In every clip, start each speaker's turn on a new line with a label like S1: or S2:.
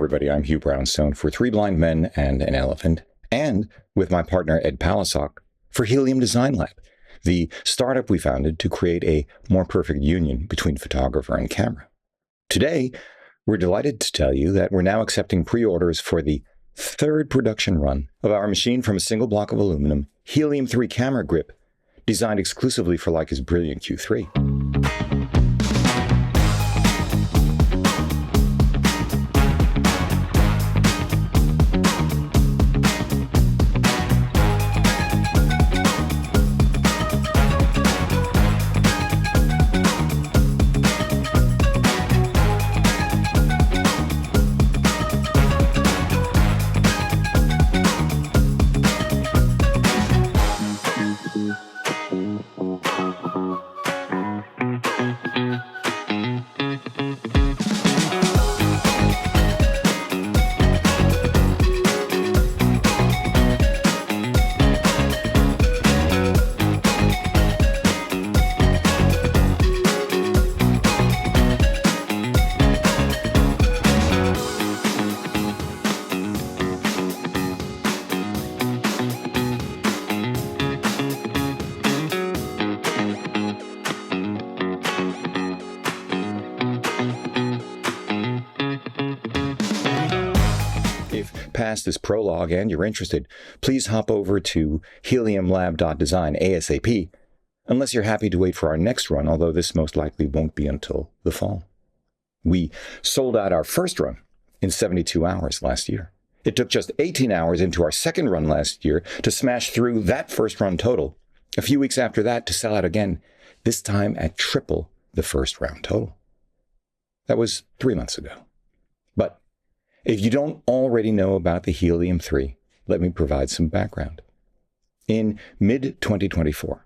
S1: everybody. I'm Hugh Brownstone for Three Blind Men and an Elephant, and with my partner Ed Palasock for Helium Design Lab, the startup we founded to create a more perfect union between photographer and camera. Today, we're delighted to tell you that we're now accepting pre-orders for the third production run of our machine from a single block of aluminum Helium3 camera grip, designed exclusively for Leica's brilliant Q3. If past this prologue and you're interested, please hop over to heliumlab.design ASAP, unless you're happy to wait for our next run, although this most likely won't be until the fall. We sold out our first run in 72 hours last year. It took just 18 hours into our second run last year to smash through that first run total. A few weeks after that to sell out again, this time at triple the first round total. That was 3 months ago. But if you don't already know about the Helium3, let me provide some background. In mid-2024,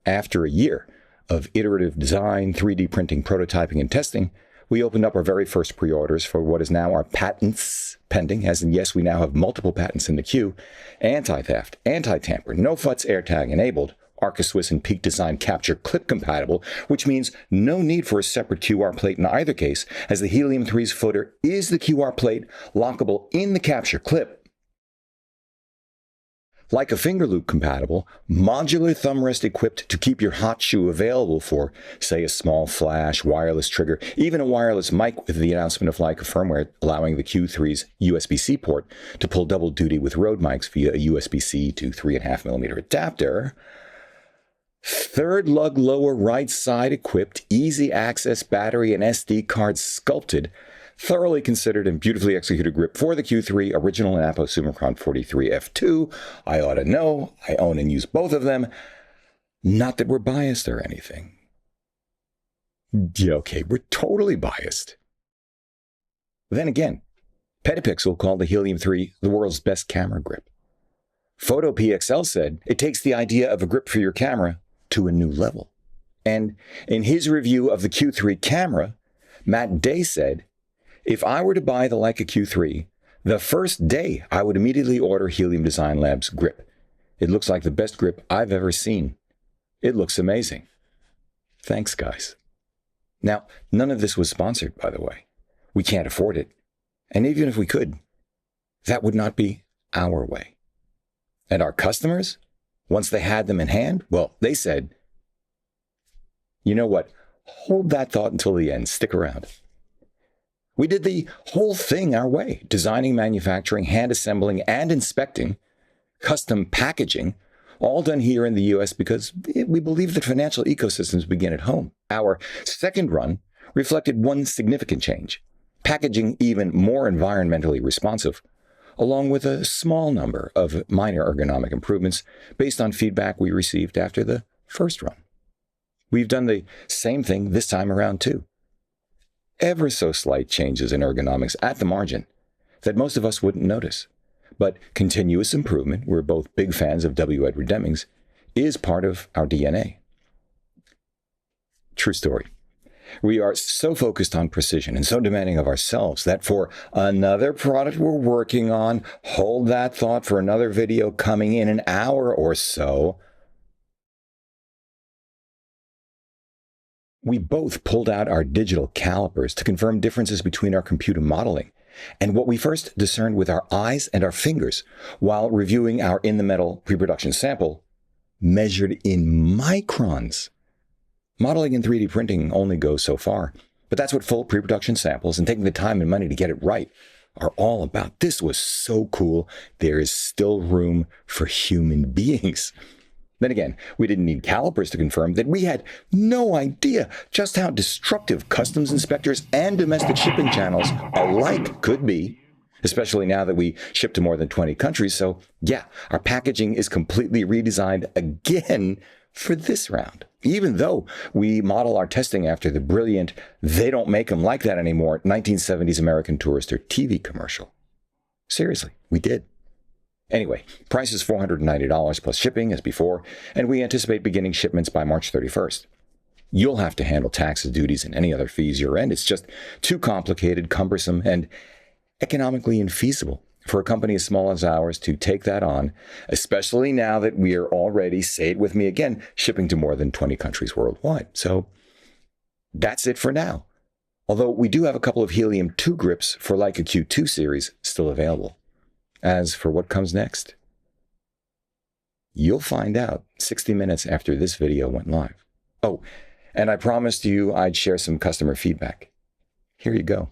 S1: after a year of iterative design, 3D printing, prototyping, and testing, we opened up our very first pre-orders for what is now our patents pending, as in, yes, we now have multiple patents in the queue: anti-theft, anti-tamper, No-Futz AirTag enabled, Arca Swiss and Peak Design Capture clip compatible, which means no need for a separate QR plate in either case, as the Helium3's footer is the QR plate lockable in the capture clip. Leica finger loop compatible, modular thumb rest equipped to keep your hot shoe available for, say, a small flash, wireless trigger, even a wireless mic, with the announcement of Leica firmware allowing the Q3's USB-C port to pull double duty with Rode mics via a USB-C to 3.5mm adapter. Third lug lower right side equipped, easy access battery and SD card sculpted, thoroughly considered and beautifully executed grip for the Q3 original and Apo Summicron 43 F2. I ought to know. I own and use both of them. Not that we're biased or anything. Yeah, okay, we're totally biased. Then again, Petapixel called the Helium3 the world's best camera grip. PhotoPXL said it takes the idea of a grip for your camera to a new level. And in his review of the Q3 camera, Matt Day said, if I were to buy the Leica Q3, the first day I would immediately order Helium Design Lab's grip. It looks like the best grip I've ever seen. It looks amazing. Thanks, guys. Now, none of this was sponsored, by the way. We can't afford it. And even if we could, that would not be our way. And our customers, once they had them in hand, well, they said, you know what, hold that thought until the end, stick around. We did the whole thing our way, designing, manufacturing, hand assembling, and inspecting, custom packaging, all done here in the US because we believe that financial ecosystems begin at home. Our second run reflected one significant change: packaging even more environmentally responsive, along with a small number of minor ergonomic improvements based on feedback we received after the first run. We've done the same thing this time around too. Ever so slight changes in ergonomics at the margin that most of us wouldn't notice. But continuous improvement, we're both big fans of W. Edward Deming's, is part of our DNA. True story. We are so focused on precision and so demanding of ourselves that for another product we're working on, hold that thought for another video coming in an hour or so, we both pulled out our digital calipers to confirm differences between our computer modeling and what we first discerned with our eyes and our fingers while reviewing our in-the-metal pre-production sample measured in microns. Modeling and 3D printing only goes so far, but that's what full pre-production samples and taking the time and money to get it right are all about. This was so cool. There is still room for human beings. Then again, we didn't need calipers to confirm that we had no idea just how destructive customs inspectors and domestic shipping channels alike could be, especially now that we ship to more than 20 countries. So yeah, our packaging is completely redesigned again for this round, even though we model our testing after the brilliant "they don't make them like that anymore" 1970s American Tourister TV commercial. Seriously, we did. Anyway, price is $490 plus shipping as before, and we anticipate beginning shipments by March 31st. You'll have to handle taxes, duties, and any other fees your end. It's just too complicated, cumbersome, and economically infeasible for a company as small as ours to take that on, especially now that we are already, say it with me again, shipping to more than 20 countries worldwide. So that's it for now. Although we do have a couple of Helium3 grips for Leica Q2 series still available. As for what comes next, you'll find out 60 minutes after this video went live. Oh, and I promised you I'd share some customer feedback. Here you go.